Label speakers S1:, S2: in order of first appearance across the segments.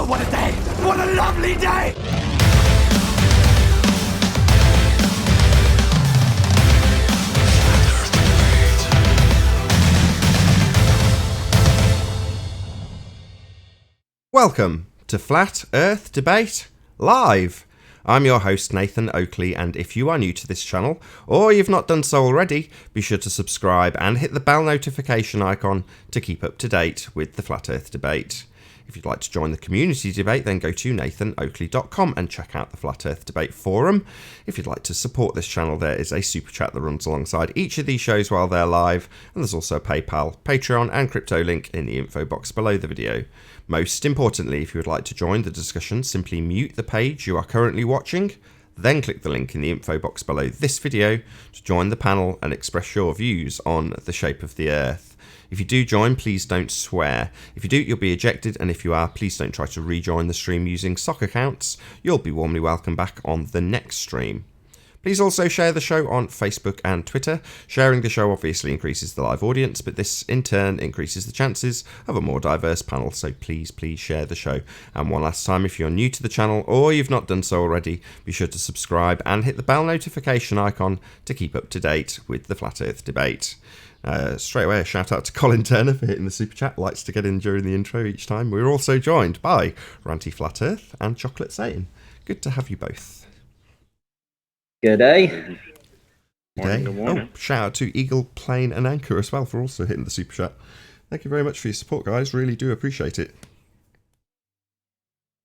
S1: what a day! What a lovely day!
S2: Welcome to Flat Earth Debate Live. I'm your host Nathan Oakley, and if you are new to this channel, or you've not done so already, be sure to subscribe and hit the bell notification icon to keep up to date with the Flat Earth Debate. If you'd like to join the community debate, then go to nathanoakley.com and check out the Flat Earth Debate forum. If you'd like to support this channel, there is a super chat that runs alongside each of these shows while they're live, and there's also a PayPal, Patreon and crypto link in the info box below the video. Most importantly, if you would like to join the discussion, simply mute the page you are currently watching, then click the link in the info box below this video to join the panel and express your views on the shape of the Earth. If you do join, please don't swear. If you do, you'll be ejected, and if you are, please don't try to rejoin the stream using sock accounts. You'll be warmly welcome back on the next stream. Please also share the show on Facebook and Twitter. Sharing the show obviously increases the live audience, but this in turn increases the chances of a more diverse panel, so please share the show. And one last time, if you're new to the channel or you've not done so already, be sure to subscribe and hit the bell notification icon to keep up to date with the Flat Earth Debate. Straight away, a shout out to Colin Turner for hitting the super chat. Likes to get in during the intro each time. We're also joined by Ranty Flat Earth and Chocolate Satan. Good to have you both.
S3: Good day.
S2: Good day.
S4: Morning.
S2: Oh, shout out to Eagle, Plane and Anchor as well for also hitting the super chat. Thank you very much for your support, guys. Really do appreciate it.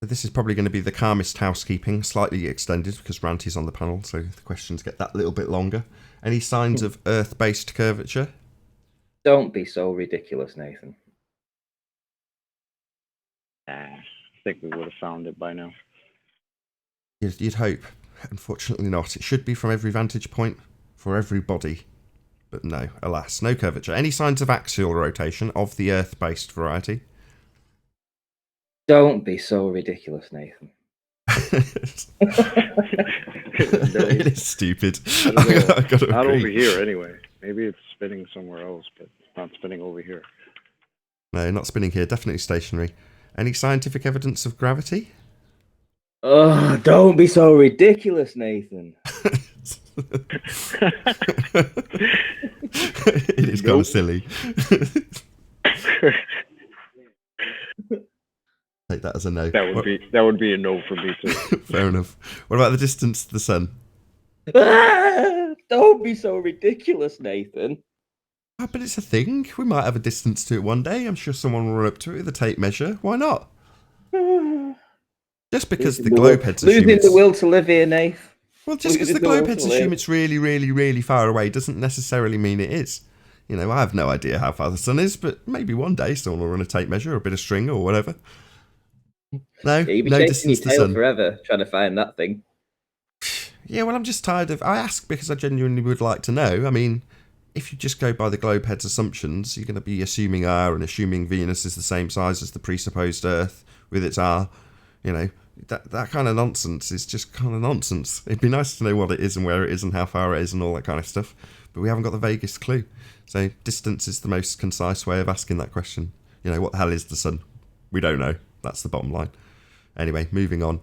S2: This is probably going to be the calmest housekeeping, slightly extended because Ranty's on the panel, so the questions get that little bit longer. Any signs of Earth-based curvature?
S3: Don't be so ridiculous, Nathan.
S4: I think we would have found it by now.
S2: You'd hope. Unfortunately not. It should be from every vantage point, for everybody. But no, alas, no curvature. Any signs of axial rotation of the Earth-based variety?
S3: Don't be so ridiculous, Nathan.
S2: It is stupid.
S4: Not over here, anyway. Maybe it's spinning somewhere else, but it's not spinning over here.
S2: No, not spinning here. Definitely stationary. Any scientific evidence of gravity?
S3: Oh, don't be so ridiculous, Nathan.
S2: It is kind of silly. Take that as a no.
S4: That would be a no for me too.
S2: Fair enough. What about the distance to the sun?
S3: Don't be so ridiculous, Nathan.
S2: Oh, but it's a thing. We might have a distance to it one day. I'm sure someone will run up to it with a tape measure. Why not? Just because the globeheads assume
S3: losing the will to live here, Nathan.
S2: Well, just because the globeheads assume it's really, really, really far away doesn't necessarily mean it is. You know, I have no idea how far the sun is, but maybe one day someone will run a tape measure or a bit of string or whatever. No,
S3: you'd be
S2: no
S3: chasing
S2: distance
S3: your
S2: to
S3: tail
S2: sun.
S3: forever trying to find that thing.
S2: Yeah, well, I'm just tired of... I ask because I genuinely would like to know. I mean, if you just go by the globeheads' assumptions, you're going to be assuming R and assuming Venus is the same size as the presupposed Earth with its R. You know, that kind of nonsense is just kind of nonsense. It'd be nice to know what it is and where it is and how far it is and all that kind of stuff, but we haven't got the vaguest clue. So distance is the most concise way of asking that question. You know, what the hell is the sun? We don't know. That's the bottom line. Anyway, moving on.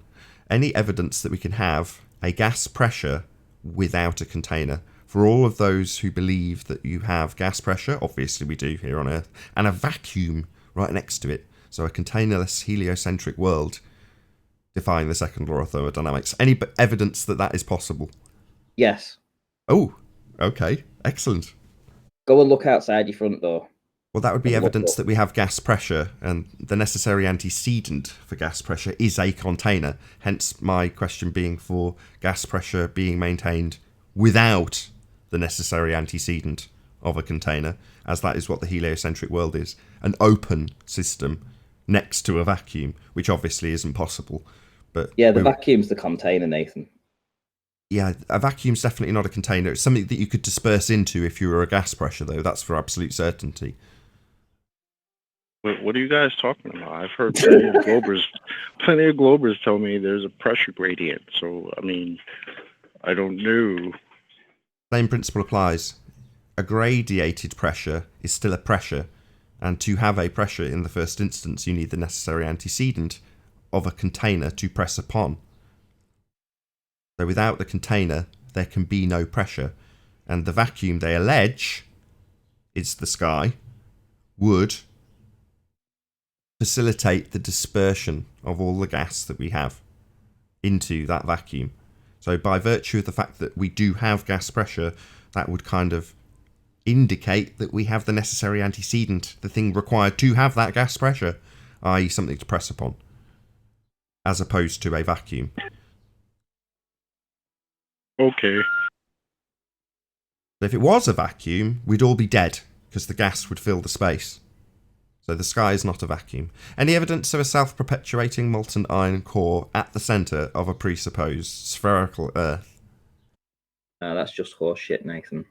S2: Any evidence that we can have a gas pressure without a container? For all of those who believe that you have gas pressure, obviously we do here on Earth, and a vacuum right next to it, so a containerless heliocentric world, defying the second law of thermodynamics. Any evidence that that is possible?
S3: Yes.
S2: Oh, okay. Excellent.
S3: Go and look outside your front door.
S2: Well, that would be evidence that we have gas pressure, and the necessary antecedent for gas pressure is a container. Hence my question being for gas pressure being maintained without the necessary antecedent of a container, as that is what the heliocentric world is. An open system next to a vacuum, which obviously isn't possible. But
S3: yeah, the vacuum's the container, Nathan.
S2: Yeah, a vacuum's definitely not a container. It's something that you could disperse into if you were a gas pressure, though. That's for absolute certainty.
S4: What are you guys talking about? I've heard plenty of globers tell me there's a pressure gradient. So, I mean, I don't know.
S2: Same principle applies. A gradiated pressure is still a pressure, and to have a pressure in the first instance, you need the necessary antecedent of a container to press upon. So without the container, there can be no pressure. And the vacuum, they allege, is the sky, would facilitate the dispersion of all the gas that we have into that vacuum. So by virtue of the fact that we do have gas pressure, that would kind of indicate that we have the necessary antecedent, the thing required to have that gas pressure, i.e. something to press upon, as opposed to a vacuum.
S4: Okay.
S2: If it was a vacuum, we'd all be dead, because the gas would fill the space. So the sky is not a vacuum. Any evidence of a self-perpetuating molten iron core at the centre of a presupposed spherical Earth?
S3: No, that's just horse shit, Nathan.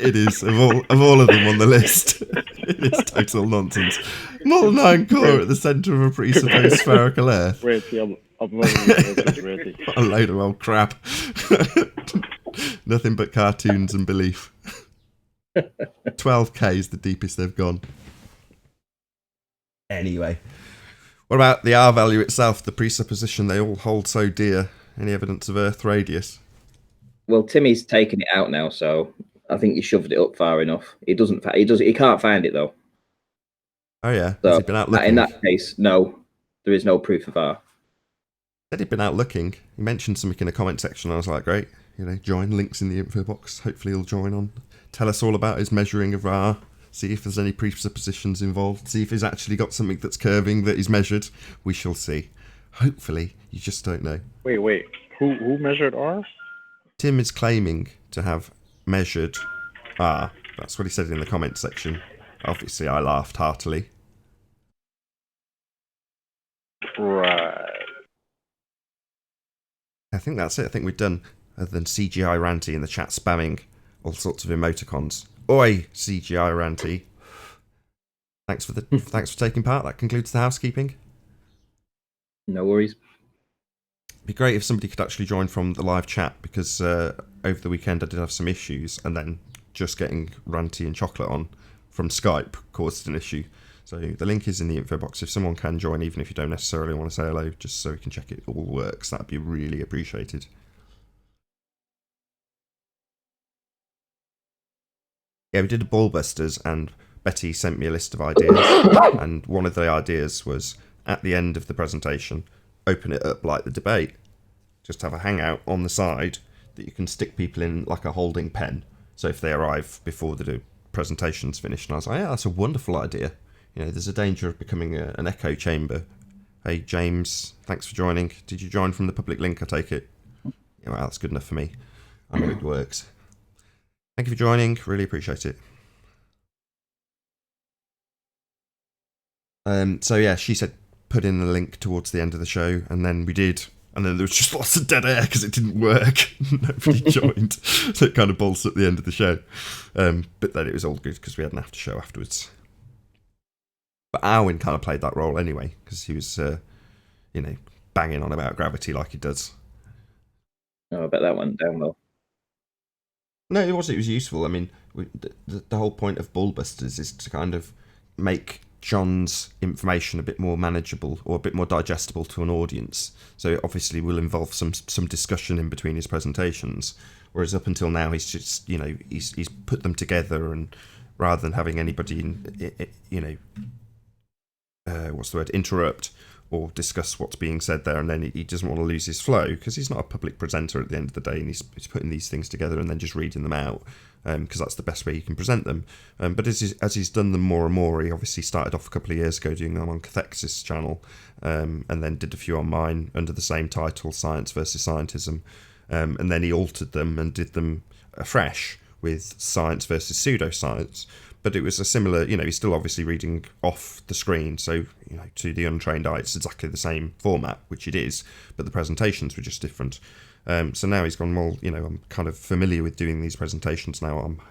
S2: It is, of all of them on the list. It is total nonsense. Molten iron core at the centre of a presupposed spherical Earth.
S4: Ranty, I'm loving you, Ranty.
S2: A load of old crap. Nothing but cartoons and belief. 12k is the deepest they've gone. Anyway, what about the R value itself, the presupposition they all hold so dear? Any evidence of Earth radius?
S3: Well, Timmy's taken it out now, so I think he shoved it up far enough. He can't find it though.
S2: Oh yeah,
S3: So
S2: has he been out looking?
S3: in that case, no, there is no proof of R.
S2: Said he'd been out looking. He mentioned something in the comment section. I was like, great, join, links in the info box. Hopefully he'll join on. Tell us all about his measuring of R. See if there's any presuppositions involved. See if he's actually got something that's curving that he's measured. We shall see. Hopefully, you just don't know.
S4: Wait. Who measured R?
S2: Tim is claiming to have measured R. That's what he said in the comment section. Obviously, I laughed heartily.
S4: Right.
S2: I think that's it. I think we're done. Other than CGI Ranty in the chat spamming all sorts of emoticons. Oi, CGI Ranty. Thanks for taking part. That concludes the housekeeping.
S3: No worries.
S2: It'd be great if somebody could actually join from the live chat, because over the weekend I did have some issues, and then just getting Ranty and Chocolate on from Skype caused an issue. So the link is in the info box. If someone can join, even if you don't necessarily want to say hello, just so we can check it all works, that'd be really appreciated. Yeah, we did a Ballbusters, and Betty sent me a list of ideas, and one of the ideas was, at the end of the presentation, open it up like the debate. Just have a hangout on the side that you can stick people in like a holding pen, so if they arrive before the presentation's finished. And I was like, yeah, that's a wonderful idea. There's a danger of becoming an echo chamber. Hey, James, thanks for joining. Did you join from the public link, I take it? Yeah, well, that's good enough for me. I know it works. Thank you for joining. Really appreciate it. So yeah, she said put in the link towards the end of the show, and then we did, and then there was just lots of dead air because it didn't work. Nobody joined, so it kind of bolts at the end of the show. But then it was all good because we had an after show afterwards. But Alwyn kind of played that role anyway, because he was, banging on about gravity like he does.
S3: Oh, I bet that went down well.
S2: No, it was useful. I mean, the whole point of Ballbusters is to kind of make John's information a bit more manageable or a bit more digestible to an audience. So it obviously will involve some discussion in between his presentations. Whereas up until now, he's just, he's put them together, and rather than having anybody, interrupt or discuss what's being said there, and then he doesn't want to lose his flow, because he's not a public presenter at the end of the day, and he's putting these things together and then just reading them out, because that's the best way you can present them. But as he's done them more and more, he obviously started off a couple of years ago doing them on Cathexis' channel, and then did a few on mine under the same title, Science versus Scientism, and then he altered them and did them afresh with Science versus Pseudoscience. But it was a similar, he's still obviously reading off the screen, so, to the untrained eye, it's exactly the same format, which it is, but the presentations were just different. So now he's gone, well, I'm kind of familiar with doing these presentations now. I'm,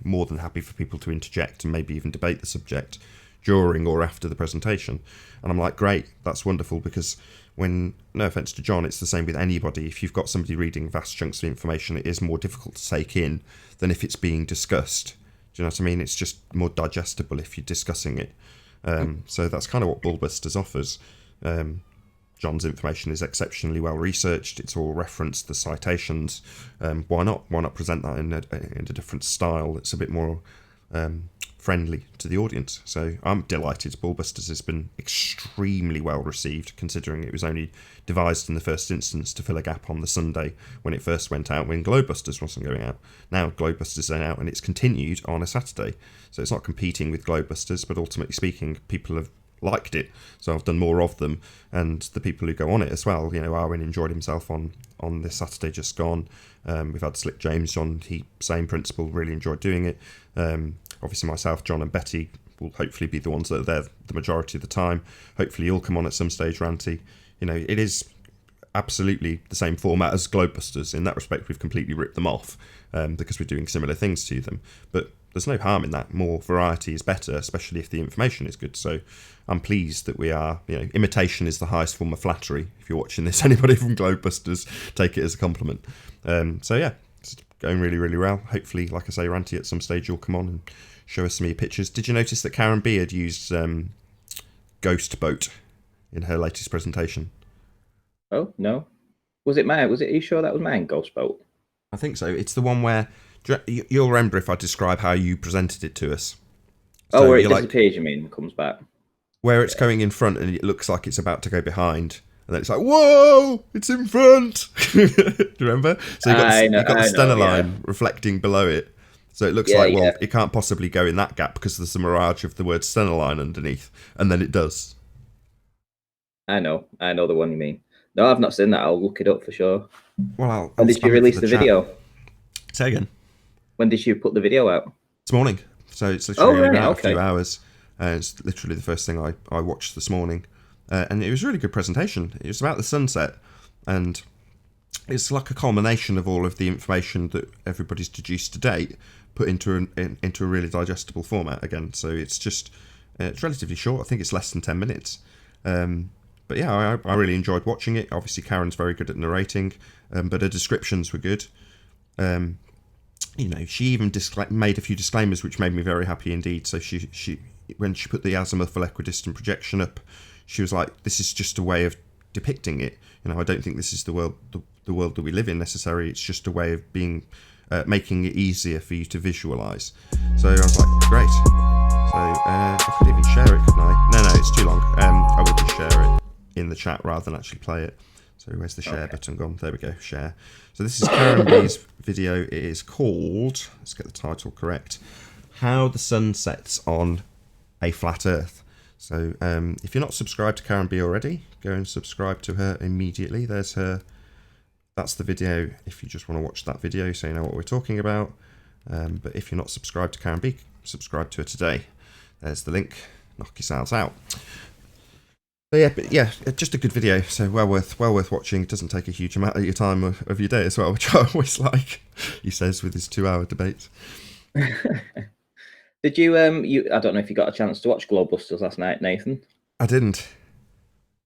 S2: more than happy for people to interject and maybe even debate the subject during or after the presentation. And I'm like, great, that's wonderful, because when, no offence to John, it's the same with anybody. If you've got somebody reading vast chunks of information, it is more difficult to take in than if it's being discussed. Do you know what I mean? It's just more digestible if you're discussing it. So that's kind of what Ballbusters offers. John's information is exceptionally well researched. It's all referenced, the citations. Why not? Why not present that in a different style that's a bit more friendly to the audience? So I'm delighted. Ballbusters has been extremely well received, considering it was only devised in the first instance to fill a gap on the Sunday when it first went out, when Globebusters wasn't going out. Now Globebusters is out, and it's continued on a Saturday. So it's not competing with Globebusters, but ultimately speaking, people have liked it, so I've done more of them, and the people who go on it as well. Arwen enjoyed himself on this Saturday just gone. We've had Slit James on, he same principle, really enjoyed doing it. Obviously myself, John and Betty will hopefully be the ones that are there the majority of the time. Hopefully you'll come on at some stage, Ranty. It is absolutely the same format as Globebusters. In that respect, we've completely ripped them off because we're doing similar things to them, but there's no harm in that. More variety is better, especially if the information is good. So I'm pleased that we are, imitation is the highest form of flattery. If you're watching this, anybody from Globebusters, take it as a compliment. So yeah, it's going really, really well. Hopefully, like I say, Ranty, at some stage you'll come on and show us some of your pictures. Did you notice that Karen B had used Ghost Boat in her latest presentation?
S3: Oh, no. Was it mine? Are you sure that was mine, Ghost Boat?
S2: I think so. It's the one where, you'll remember if I describe how you presented it to us.
S3: So where it disappears, you mean, comes back?
S2: Where it's going in front and it looks like it's about to go behind. And then it's like, whoa, it's in front. Do you remember? So you've got the Stena line reflecting below it. So it looks like, well, it can't possibly go in that gap because there's a mirage of the word Stena line underneath. And then it does.
S3: I know the one you mean. No, I've not seen that. I'll look it up for sure.
S2: Well,
S3: when did you release the video?
S2: Say again.
S3: When did you put the video out?
S2: This morning. So it's literally a few hours. It's literally the first thing I watched this morning. And it was a really good presentation. It was about the sunset. And it's like a culmination of all of the information that everybody's deduced to date, put into a really digestible format again. So it's just, it's relatively short. I think it's less than 10 minutes. But yeah, I really enjoyed watching it. Obviously, Karen's very good at narrating, but her descriptions were good. She even made a few disclaimers, which made me very happy indeed. So she when she put the azimuthal equidistant projection up, she was like, "This is just a way of depicting it. I don't think this is the world that we live in necessarily. It's just a way of making it easier for you to visualize." So I was like, great. So I could even share it, couldn't I? No, it's too long. I will just share it in the chat rather than actually play it. So where's the share button gone? There we go, share. So this is Karen B's video. It is called, let's get the title correct, How the Sun Sets on a Flat Earth. So if you're not subscribed to Karen B already, go and subscribe to her immediately. There's her, that's the video if you just want to watch that video so you know what we're talking about. But if you're not subscribed to Karen B, subscribe to her today. There's the link. Knock yourselves out. But yeah, just a good video. So well worth watching. It doesn't take a huge amount of your time of your day as well, which I always like. He says with his 2-hour debates.
S3: Did you I don't know if you got a chance to watch Globebusters last night, Nathan?
S2: I didn't.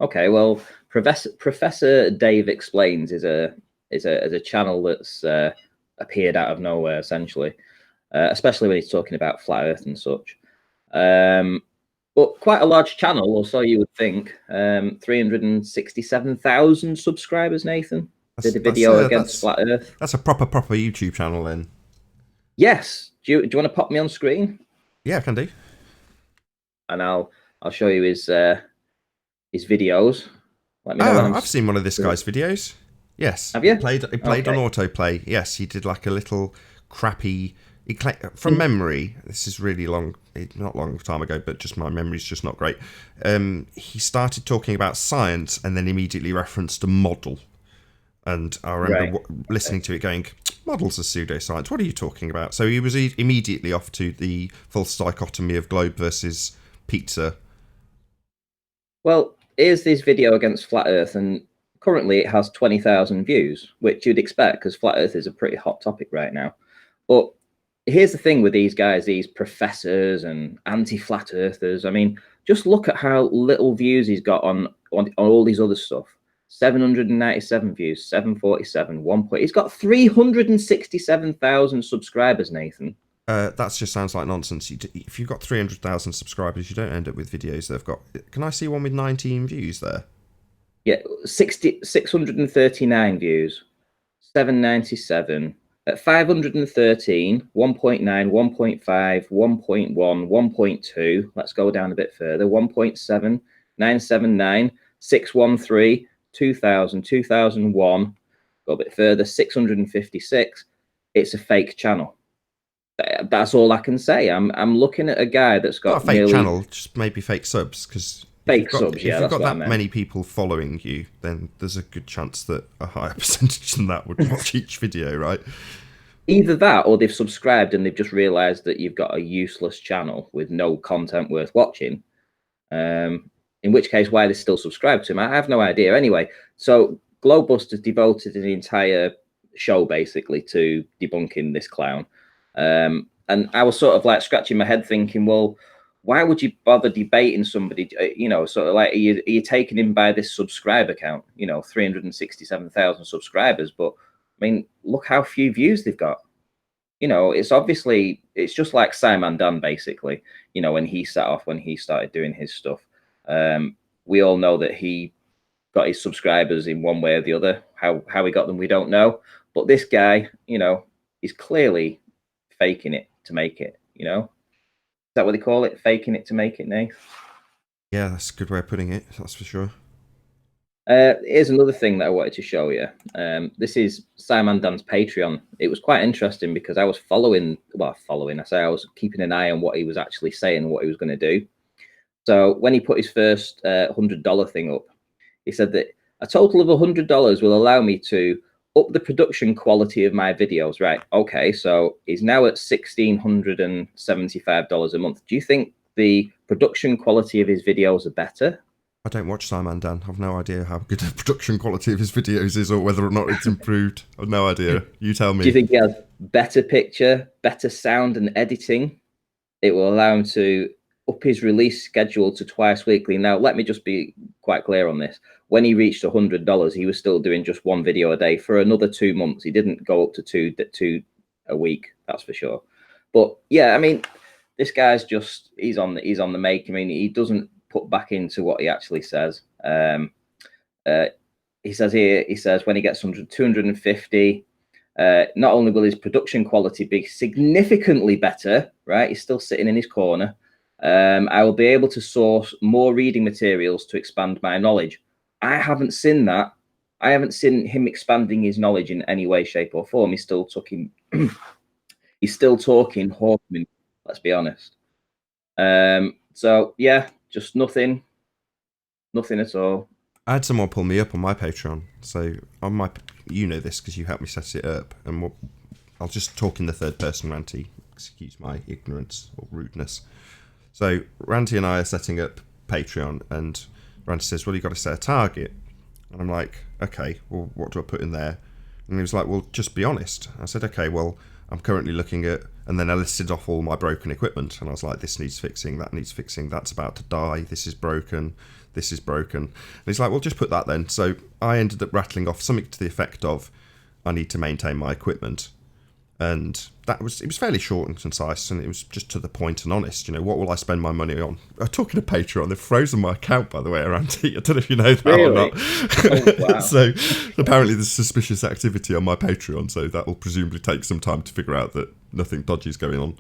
S3: Okay, well, Professor Dave Explains is a channel that's appeared out of nowhere essentially, especially when he's talking about flat Earth and such. But quite a large channel, or so you would think. 367,000 subscribers, Nathan. Did a video against flat Earth.
S2: That's a proper YouTube channel then.
S3: Yes. Do you want to pop me on screen?
S2: Yeah, I can do.
S3: And I'll show you his videos. Let me know.
S2: I've seen one of this guy's videos. Yes.
S3: Have you?
S2: He played on autoplay. Yes, he did like a little crappy. From memory, this is really long, not long time ago, but just my memory's just not great. He started talking about science and then immediately referenced a model. And I remember listening to it going, models are pseudoscience, what are you talking about? So he was immediately off to the false dichotomy of globe versus pizza. Well,
S3: here's this video against flat Earth, and currently it has 20,000 views, which you'd expect because flat Earth is a pretty hot topic right now. But here's the thing with these guys, these professors and anti-flat earthers. I mean, just look at how little views he's got on all these other stuff. 797 views, 747, 1 point. He's got 367,000 subscribers, Nathan.
S2: That just sounds like nonsense. If you've got 300,000 subscribers, you don't end up with videos that have got... Can I see one with 19 views there?
S3: Yeah, 639 views, 797, at 513, 1.9, 1.5, 1.1, 1.2. Let's go down a bit further. 1.7, 979, 613, 2000, 2001. Go a bit further, 656. It's a fake channel. That's all I can say. I'm looking at a guy that's got
S2: not a fake channel, just maybe fake subs, because
S3: fake subs. Yeah,
S2: if you've got that many people following you, then there's a good chance that a higher percentage than that would watch each video, right?
S3: Either that, or they've subscribed and they've just realised that you've got a useless channel with no content worth watching. In which case, why they still subscribe to him, I have no idea. Anyway, so Ballbusters devoted an entire show basically to debunking this clown. And I was sort of like scratching my head thinking, well, why would you bother debating somebody? You know, sort of like, are you taking him by this subscriber count? You know, 367,000 subscribers. But I mean, look how few views they've got. You know, it's just like Simon Dan, basically. You know, when he set off, when he started doing his stuff, we all know that he got his subscribers in one way or the other. How he got them, we don't know. But this guy, you know, is clearly faking it to make it, you know? Is that what they call it? Faking it to make it, Nate?
S2: Yeah, that's a good way of putting it, that's for sure.
S3: Here's another thing that I wanted to show you. This is Simon Dan's Patreon. It was quite interesting because I was I was keeping an eye on what he was actually saying, what he was going to do. So when he put his first $100 thing up, he said that a total of $100 will allow me to up the production quality of my videos. Right. Okay. So he's now at $1,675 a month. Do you think the production quality of his videos are better?
S2: I don't watch Simon Dan. I've no idea how good the production quality of his videos is or whether or not it's improved. I've no idea. You tell me.
S3: Do you think he has better picture, better sound and editing? It will allow him to up his release schedule to twice weekly. Now, let me just be quite clear on this. When he reached $100, he was still doing just one video a day for another 2 months. He didn't go up to two a week, that's for sure. But yeah, I mean, this guy's just he's on the make. I mean, he doesn't put back into what he actually says. He says when he gets 250, not only will his production quality be significantly better, right? He's still sitting in his corner. I will be able to source more reading materials to expand my knowledge. I haven't seen that. I haven't seen him expanding his knowledge in any way, shape, or form. He's still talking. He's still talking Hawkman. Let's be honest. So yeah, just nothing at all.
S2: I had someone pull me up on my Patreon. So on my, you know this because you helped me set it up, and I'll just talk in the third person, Ranty. Excuse my ignorance or rudeness. So Ranty and I are setting up Patreon, and Ranty says, well, you've got to set a target. And I'm like, okay, well, what do I put in there? And he was like, well, just be honest. I said, okay, well, I'm currently looking at, and then I listed off all my broken equipment. And I was like, this needs fixing, that needs fixing, that's about to die, this is broken, this is broken. And he's like, well, just put that then. So I ended up rattling off something to the effect of, I need to maintain my equipment. And it was fairly short and concise, and it was just to the point and honest. You know, what will I spend my money on? Talking to Patreon, they've frozen my account, by the way, Ranty. I don't know if you know that or not. Oh, wow. So apparently there's suspicious activity on my Patreon, so that will presumably take some time to figure out that nothing dodgy is going on.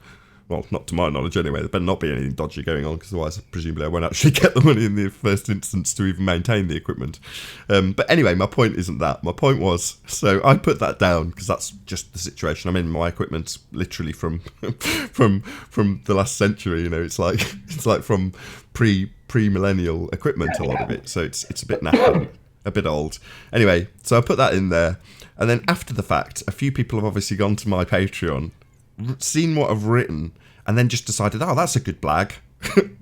S2: Well, not to my knowledge anyway. There better not be anything dodgy going on, because otherwise presumably I won't actually get the money in the first instance to even maintain the equipment. But anyway, my point isn't that. My point was, so I put that down because that's just the situation I'm in. My equipment's literally from the last century. You know, it's like from pre-millennial equipment, a lot of it. So it's a bit knackered, a bit old. Anyway, so I put that in there, and then after the fact, a few people have obviously gone to my Patreon, seen what I've written, and then just decided, oh, that's a good blag.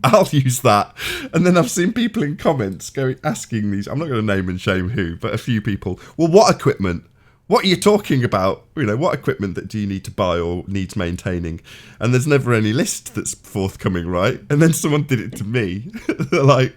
S2: I'll use that. And then I've seen people in comments asking these, I'm not going to name and shame who, but a few people, well, what equipment? What are you talking about? You know, what equipment do you need to buy or needs maintaining? And there's never any list that's forthcoming, right? And then someone did it to me. They're like,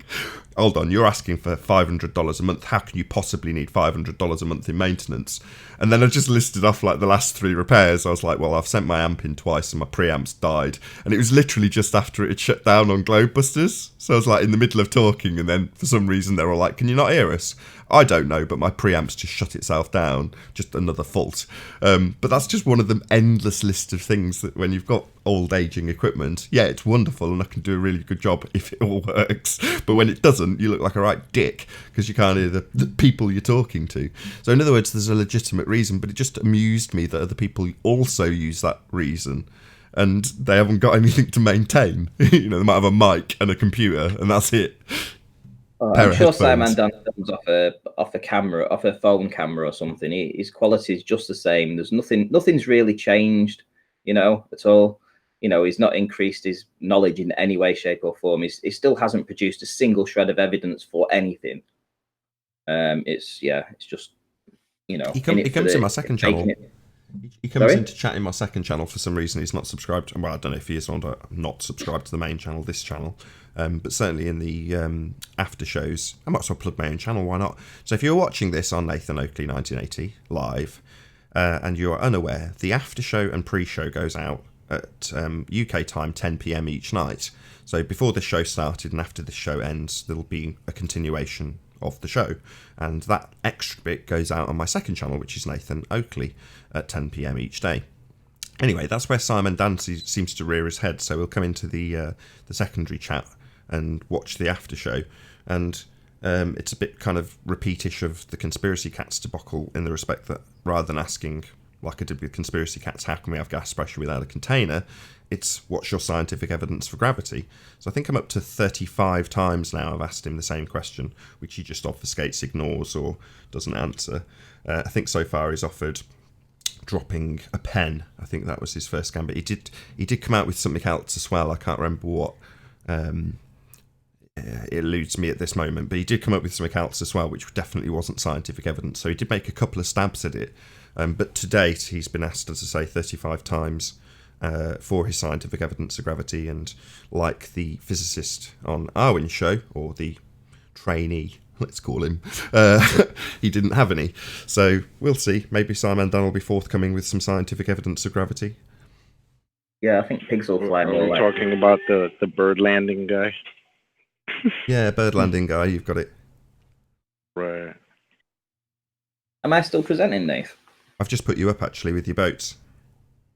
S2: hold on, you're asking for $500 a month. How can you possibly need $500 a month in maintenance? And then I just listed off like the last 3 repairs. I was like, well, I've sent my amp in twice and my preamps died. And it was literally just after it had shut down on Globebusters. So I was like in the middle of talking, and then for some reason they were all like, can you not hear us? I don't know, but my preamps just shut itself down. Just another fault. But that's just one of the endless list of things that when you've got old aging equipment, yeah, it's wonderful and I can do a really good job if it all works. But when it doesn't, you look like a right dick because you can't hear the people you're talking to. So in other words, there's a legitimate reason, but it just amused me that other people also use that reason. And they haven't got anything to maintain. They might have a mic and a computer, and that's it.
S3: I'm sure Simon done off a camera, off a phone camera or something. His quality is just the same. There's nothing's really changed, at all. He's not increased his knowledge in any way, shape, or form. He still hasn't produced a single shred of evidence for anything. It's just
S2: He comes in my second channel. He comes in to chat in my second channel. For some reason, he's not subscribed. Well, I don't know if he is or not subscribed to the main channel, this channel. But certainly in the after shows, I might as well plug my own channel. Why not? So if you're watching this on Nathan Oakley 1980 live, and you're unaware, the after show and pre-show goes out at UK time 10 p.m. each night. So before the show started and after the show ends, there'll be a continuation of the show, and that extra bit goes out on my second channel, which is Nathan Oakley, at 10 p.m. each day. Anyway, that's where Simon Dancy seems to rear his head, so we'll come into the secondary chat and watch the after show, and it's a bit kind of repeatish of the Conspiracy Cats debacle in the respect that rather than asking, like I did with Conspiracy Cats, how can we have gas pressure without a container, it's what's your scientific evidence for gravity. So I think I'm up to 35 times now I've asked him the same question, which he just obfuscates, ignores, or doesn't answer. I think so far he's offered dropping a pen. I think that was his first gambit. He did come out with something else as well. I can't remember what. It eludes me at this moment, but he did come up with something else as well, which definitely wasn't scientific evidence. So he did make a couple of stabs at it, but to date he's been asked, as I say, 35 times for his scientific evidence of gravity, and like the physicist on Arwen's show, or the trainee, let's call him, he didn't have any. So we'll see. Maybe Simon Dunn will be forthcoming with some scientific evidence of gravity.
S3: Yeah, I think pigs will fly more.
S4: Are we talking about the bird landing guy?
S2: Yeah, bird landing guy, you've got it.
S4: Right.
S3: Am I still presenting, Nath?
S2: I've just put you up, actually, with your boats.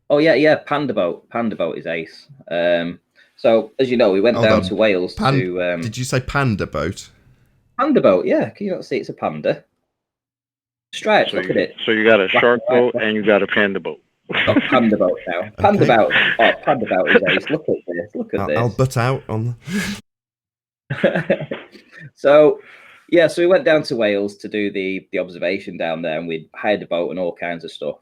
S3: Oh, yeah, Panda boat. Panda boat is ace. So, as you know, we went down to Wales to...
S2: Did you say panda boat?
S3: Panda boat, yeah. Can you not see it's a panda? Stripes, look at it.
S4: So you got a shark boat and you got a panda boat.
S3: Oh, Panda boat now. Panda boat. Oh, Panda boat is ace. Look at this. Look at this.
S2: I'll butt out on...
S3: So we went down to Wales to do the observation down there, and we hired a boat and all kinds of stuff.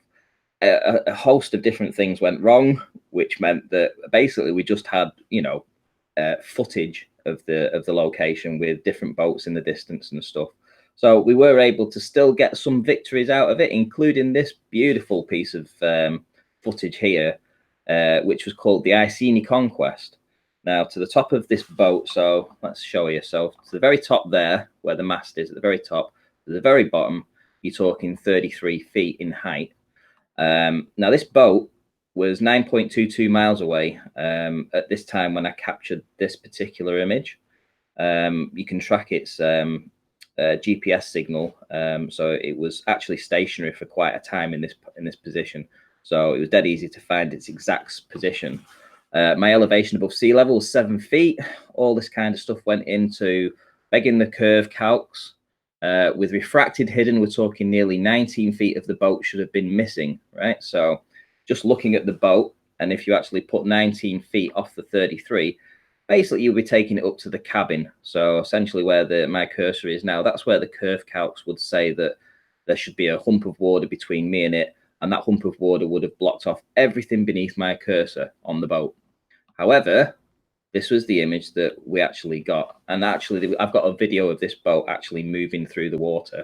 S3: A host of different things went wrong, which meant that basically we just had footage of the location with different boats in the distance and stuff. So we were able to still get some victories out of it, including this beautiful piece of footage here, which was called the Iceni Conquest. Now, to the top of this boat, so let's show you. So to the very top there, where the mast is, at the very top, to the very bottom, you're talking 33 feet in height. Now, this boat was 9.22 miles away at this time when I captured this particular image. You can track its GPS signal. So it was actually stationary for quite a time in this position. So it was dead easy to find its exact position. My elevation above sea level was 7 feet. All this kind of stuff went into begging the curve calcs. With refracted hidden, we're talking nearly 19 feet of the boat should have been missing, right? So just looking at the boat, and if you actually put 19 feet off the 33, basically you'll be taking it up to the cabin. So essentially where my cursor is now, that's where the curve calcs would say that there should be a hump of water between me and it, and that hump of water would have blocked off everything beneath my cursor on the boat. However, this was the image that we actually got. And actually, I've got a video of this boat actually moving through the water,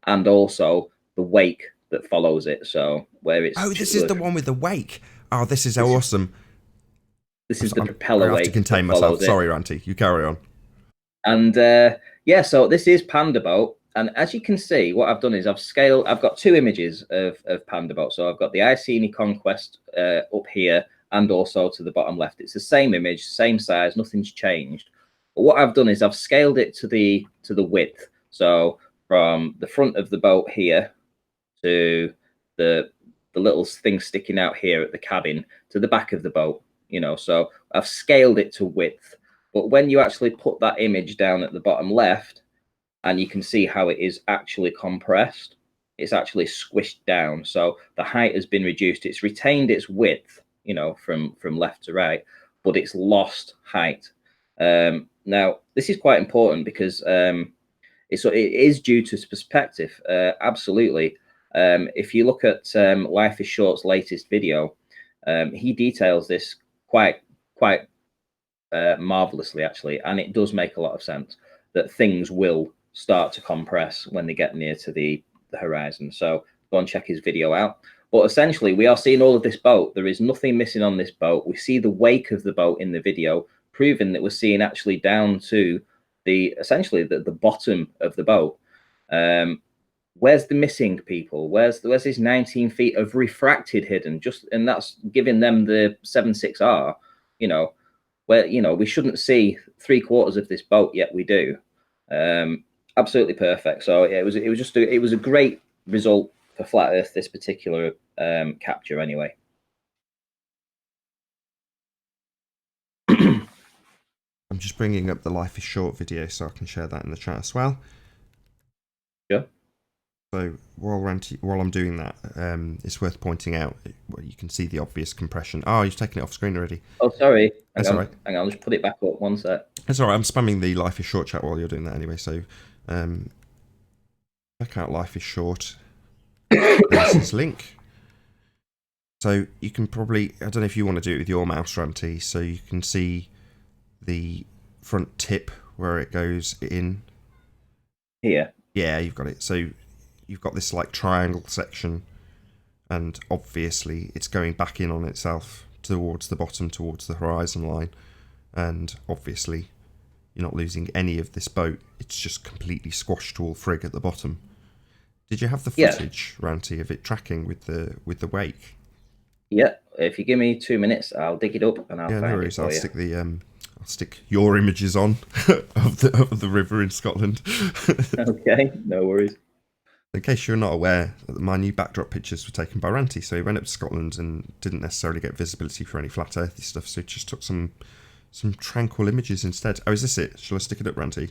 S3: and also the wake that follows it. So where it's...
S2: Oh, this is the one with the wake. Oh, this is awesome.
S3: This is the propeller wake.
S2: I have to contain myself. Sorry, Ranty. You carry on.
S3: And Yeah, so this is Panda boat, and as you can see, what I've done is I've got two images of Panda boat. So I've got the Iceni Conquest up here, and also to the bottom left. It's the same image, same size, nothing's changed. But what I've done is I've scaled it to the width. So from the front of the boat here to the little thing sticking out here at the cabin to the back of the boat, you know, so I've scaled it to width. But when you actually put that image down at the bottom left, and you can see how it is actually compressed, it's actually squished down. So the height has been reduced. It's retained its width, you know, from left to right, but it's lost height. Now, this is quite important because it is due to perspective. Absolutely. If you look at Life is Short's latest video, he details this quite marvelously, actually, and it does make a lot of sense that things will start to compress when they get near to the horizon. So go and check his video out. But essentially, we are seeing all of this boat. There is nothing missing on this boat. We see the wake of the boat in the video, proving that we're seeing actually down to essentially the bottom of the boat. Where's the missing people? Where's this 19 feet of refracted hidden? And that's giving them the 7.6R, you know, where, you know, we shouldn't see 3/4 of this boat, yet we do. Absolutely perfect. So yeah, it was a great result for Flat Earth, this particular capture anyway.
S2: I'm just bringing up the Life is Short video so I can share that in the chat as well.
S3: Sure.
S2: So while I'm doing that, it's worth pointing out, well, you can see the obvious compression. Oh, you've taken it off screen already.
S3: Oh, sorry.
S2: That's all right.
S3: Hang on, I'll just put it back up one sec.
S2: That's all right. I'm spamming the Life is Short chat while you're doing that anyway. So check out Life is Short. There's his link. So you can probably, I don't know if you want to do it with your mouse, Ranty, so you can see the front tip where it goes in.
S3: Here.
S2: Yeah, you've got it. So you've got this like triangle section, and obviously it's going back in on itself towards the bottom, towards the horizon line, and obviously you're not losing any of this boat. It's just completely squashed to all frig at the bottom. Did you have the footage, Ranty, of it tracking with the wake?
S3: Yeah, if you give me 2 minutes, I'll dig it up and I'll find
S2: no worries.
S3: it for
S2: I'll
S3: you.
S2: stick the I'll stick your images on of the river in Scotland.
S3: Okay, no worries.
S2: In case you're not aware, my new backdrop pictures were taken by Ranty, so he went up to Scotland and didn't necessarily get visibility for any flat earthy stuff, so he just took some tranquil images instead. Oh, is this it? Shall I stick it up, Ranty?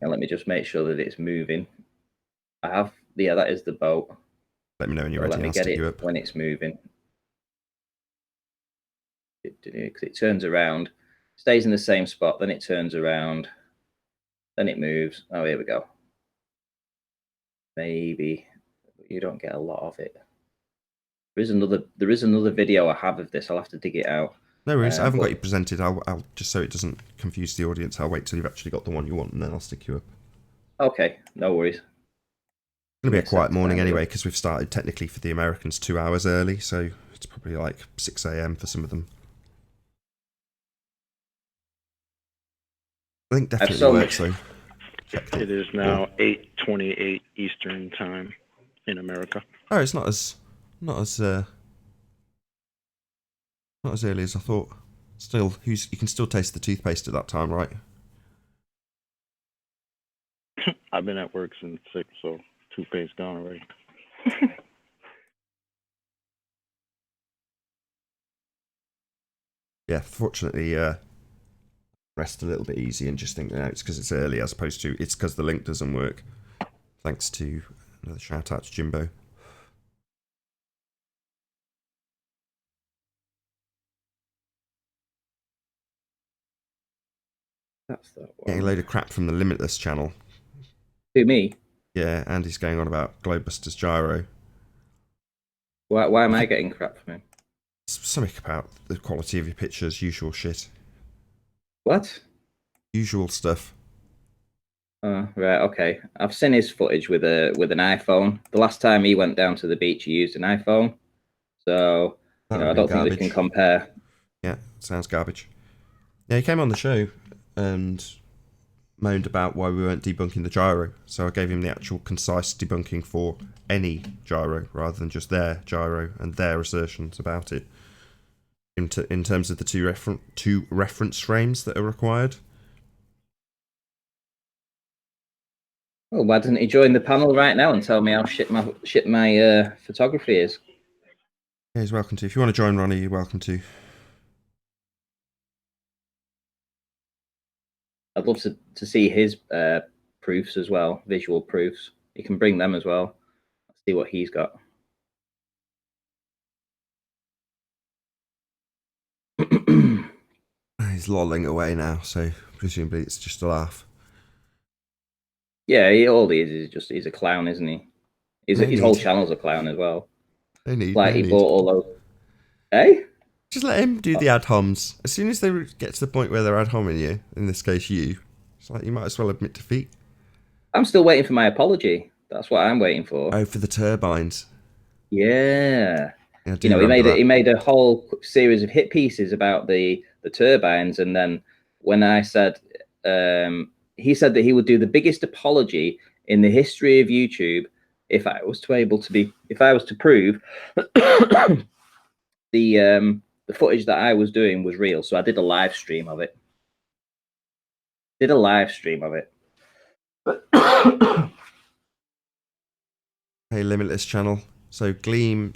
S3: And let me just make sure that it's moving. Yeah, that is the boat.
S2: Let me know when you're ready.
S3: Let me
S2: I'll
S3: get
S2: stick
S3: it
S2: you up.
S3: when it's moving. Because it turns around, stays in the same spot, then it turns around, then it moves. Oh, here we go. Maybe you don't get a lot of it. There is another video I have of this. I'll have to dig it out.
S2: No worries. I haven't got you presented. I'll just, so it doesn't confuse the audience, I'll wait till you've actually got the one you want, and then I'll stick you up.
S3: Okay, no worries.
S2: It's going to be a quiet morning anyway, because we've started technically for the Americans 2 hours early, so it's probably like 6 a.m. for some of them. I think definitely works though.
S4: It is now 8:28 Eastern time in America.
S2: Oh, it's not as early as I thought. Still, you can still taste the toothpaste at that time, right?
S4: I've been at work since 6, so toothpaste gone already.
S2: Yeah, fortunately, rest a little bit easy and just think, it's because it's early as opposed to it's because the link doesn't work. Thanks to another shout out to Jimbo.
S3: That's that one.
S2: Getting a load of crap from the Limitless channel.
S3: Who, me?
S2: Yeah, Andy's going on about Globebusters Gyro.
S3: Why am I getting crap from him?
S2: Something about the quality of your pictures, usual shit.
S3: What?
S2: Usual stuff.
S3: Oh, right, okay. I've seen his footage with an iPhone. The last time he went down to the beach, he used an iPhone. So, I don't think we can compare.
S2: Yeah, sounds garbage. Yeah, he came on the show and moaned about why we weren't debunking the gyro, so I gave him the actual concise debunking for any gyro rather than just their gyro and their assertions about it. In terms of the two reference frames that are required.
S3: Well, why doesn't he join the panel right now and tell me how shit my photography is?
S2: Yeah, he's welcome to. If you want to join Ronnie, you're welcome to.
S3: I'd love to see his proofs as well, visual proofs. You can bring them as well. Let's see what he's got.
S2: He's lolling away now, so presumably it's just a laugh.
S3: Yeah, all he is just he's a clown, isn't he? His whole channel's a clown as well. He bought all those. Eh?
S2: Just let him do the ad homs. As soon as they get to the point where they're ad homing you, in this case you, it's like you might as well admit defeat.
S3: I'm still waiting for my apology. That's what I'm waiting for.
S2: Oh, for the turbines.
S3: Yeah.
S2: He
S3: made a whole series of hit pieces about the turbines, and then when I said he said that he would do the biggest apology in the history of YouTube if I was to prove the footage that I was doing was real. So I did a live stream of it.
S2: Hey, Limitless channel. So Gleam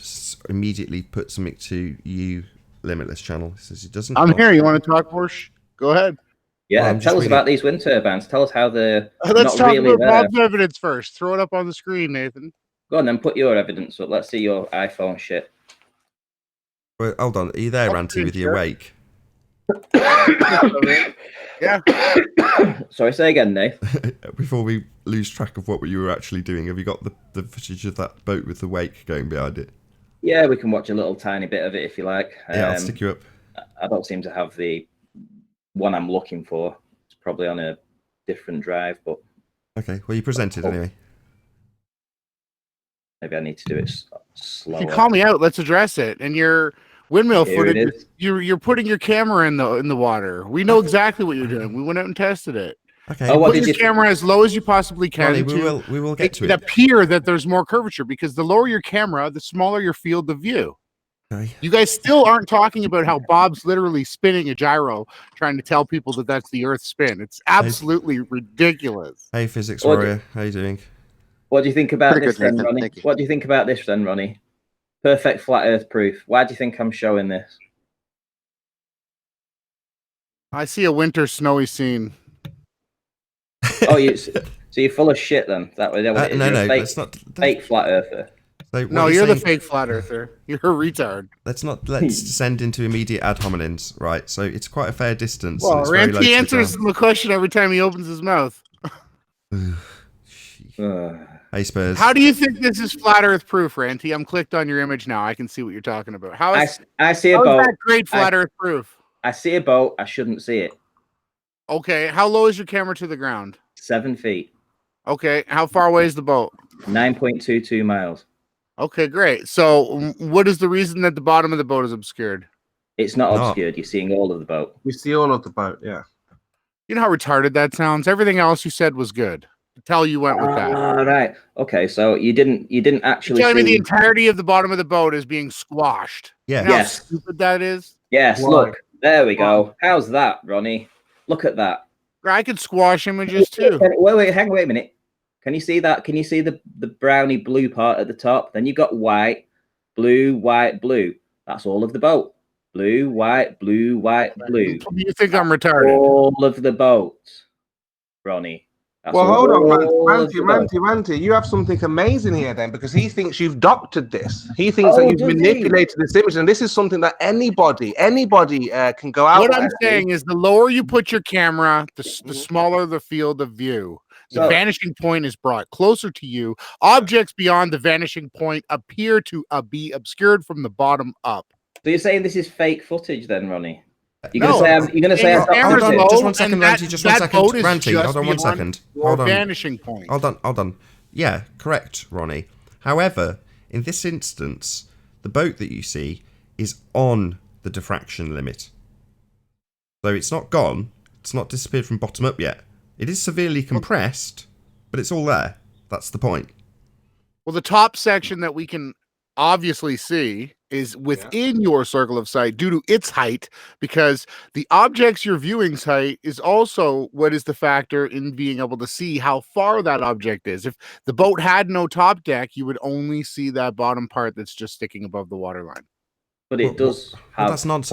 S2: immediately put something to you, Limitless channel. He says he doesn't.
S5: I'm here. You want to talk, Borsch? Go ahead.
S3: Yeah, tell us about these wind turbines. Tell us how they're
S5: Let's
S3: not
S5: talk
S3: really
S5: about
S3: there.
S5: Bob's evidence first. Throw it up on the screen, Nathan.
S3: Go on then, put your evidence up. Let's see your iPhone shit.
S2: Wait, hold on. Are you there, Ranty, with your wake?
S5: Yeah.
S3: Sorry, say again, Nate.
S2: Before we lose track of what you were actually doing, have you got the footage of that boat with the wake going behind it?
S3: Yeah, we can watch a little tiny bit of it if you like.
S2: Yeah, I'll stick you up.
S3: I don't seem to have the one I'm looking for. It's probably on a different drive, but
S2: okay. Well, you presented anyway.
S3: Maybe I need to do it slower.
S5: If you call me out, let's address it. And your windmill footage, you're putting your camera in the water. We know exactly what you're doing. We went out and tested it.
S2: Okay.
S5: Put your camera as low as you possibly can.
S2: Ronnie, we will get to it.
S5: Appear that there's more curvature, because the lower your camera, the smaller your field of view.
S2: Okay.
S5: You guys still aren't talking about how Bob's literally spinning a gyro, trying to tell people that that's the Earth's spin. It's absolutely ridiculous.
S2: Hey, Physics Warrior, how you doing?
S3: What do you think about this then, Ronnie? What do you think about this then, Ronnie? Perfect flat Earth proof. Why do you think I'm showing this?
S5: I see a winter snowy scene.
S3: Oh, so you're full of shit then? That was
S2: No, that's not
S3: fake flat earther.
S2: So
S5: no, you're the fake flat earther. You're a retard.
S2: Let's descend into immediate ad hominems, right? So it's quite a fair distance.
S5: Well, Ranty answers the question every time he opens his mouth.
S2: Hey, Spurs.
S5: How do you think this is flat Earth proof, Ranty? I'm clicked on your image now. I can see what you're talking about.
S3: I see a boat.
S5: That great flat Earth proof?
S3: I see a boat. I shouldn't see it.
S5: Okay. How low is your camera to the ground?
S3: 7 feet.
S5: Okay. How far away is the boat?
S3: 9.22 miles.
S5: Okay, great. So what is the reason that the bottom of the boat is obscured?
S3: It's not obscured. You're seeing all of the boat.
S6: We see all of the boat, yeah.
S5: You know how retarded that sounds? Everything else you said was good. Tell you went with that.
S3: All right. Okay, so you didn't actually
S5: You're telling me the entirety of the bottom of the boat is being squashed.
S2: Yeah.
S5: You know
S3: Yes.
S5: how stupid that is?
S3: Yes,
S6: Why?
S3: look. There we go. How's that, Ronnie? Look at that.
S5: I could squash images too.
S3: Wait, hang on, wait a minute. Can you see that? Can you see the browny blue part at the top? Then you've got white, blue, white, blue. That's all of the boat. Blue, white, blue, white, blue.
S5: You think I'm retarded?
S3: All of the boat, Ronnie. That's
S6: Well, hold on,
S3: all of the boat.
S6: Ranty. You have something amazing here then, because he thinks you've doctored this. He thinks that you've
S3: does he?
S6: manipulated this image, and this is something that anybody can go out.
S5: What I'm saying is the lower you put your camera, the smaller the field of view. The vanishing point is brought closer to you. Objects beyond the vanishing point appear to be obscured from the bottom up.
S3: So you're saying this is fake footage then, Ronnie? You're
S5: No.
S3: gonna say
S5: Your camera's
S2: hold on,
S5: low,
S2: just 1 second,
S5: and
S2: Ranty, just 1
S5: that
S2: second.
S5: boat is
S2: Ranty,
S5: just
S2: hold on 1
S5: beyond
S2: second.
S5: your
S2: Hold on.
S5: vanishing point.
S2: Hold on. Yeah, correct, Ronnie. However, in this instance, the boat that you see is on the diffraction limit. So it's not gone. It's not disappeared from bottom up yet. It is severely compressed, but it's all there. That's the point.
S5: Well, the top section that we can obviously see is within your circle of sight due to its height, because the object's you're viewing's height is also what is the factor in being able to see how far that object is. If the boat had no top deck, you would only see that bottom part that's just sticking above the waterline.
S3: But it does have.
S2: That's nonsense.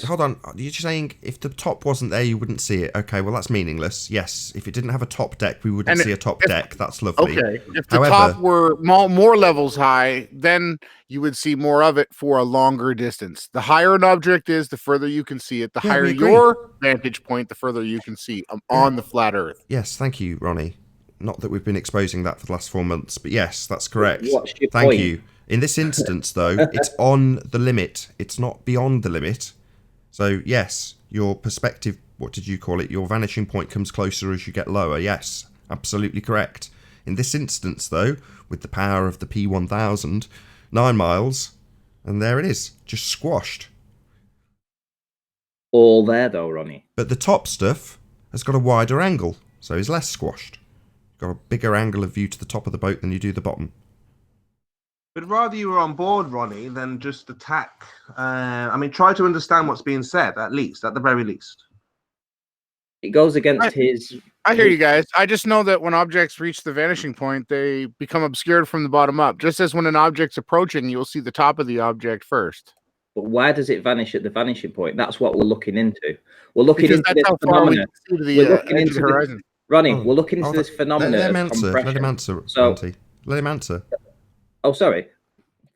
S2: Hold on. You're saying if the top wasn't there, you wouldn't see it. Okay, well, that's meaningless. Yes, if it didn't have a top deck, we wouldn't see a top deck. That's lovely.
S5: Okay, if the top were more levels high, then you would see more of it for a longer distance. The higher an object is, the further you can see it. The higher your vantage point, the further you can see on the flat Earth.
S2: Yes, thank you, Ronnie. Not that we've been exposing that for the last 4 months, but yes, that's correct. Thank you. In this instance, though, it's on the limit. It's not beyond the limit. So, yes, your perspective, what did you call it? Your vanishing point comes closer as you get lower. Yes, absolutely correct. In this instance, though, with the power of the P1000, 9 miles, and there it is, just squashed.
S3: All there, though, Ronnie.
S2: But the top stuff has got a wider angle, so is less squashed. Got a bigger angle of view to the top of the boat than you do the bottom.
S6: But rather you were on board, Ronnie, than just attack. Try to understand what's being said, at the very least.
S3: It goes against his...
S5: I hear you guys. I just know that when objects reach the vanishing point, they become obscured from the bottom up. Just as when an object's approaching, you'll see the top of the object first.
S3: But why does it vanish at the vanishing point? That's what we're looking into. We're looking into this phenomenon.
S5: We're looking into the horizon.
S3: Ronnie, we're looking into this phenomenon.
S2: Let him answer. Let him answer.
S3: Oh, sorry.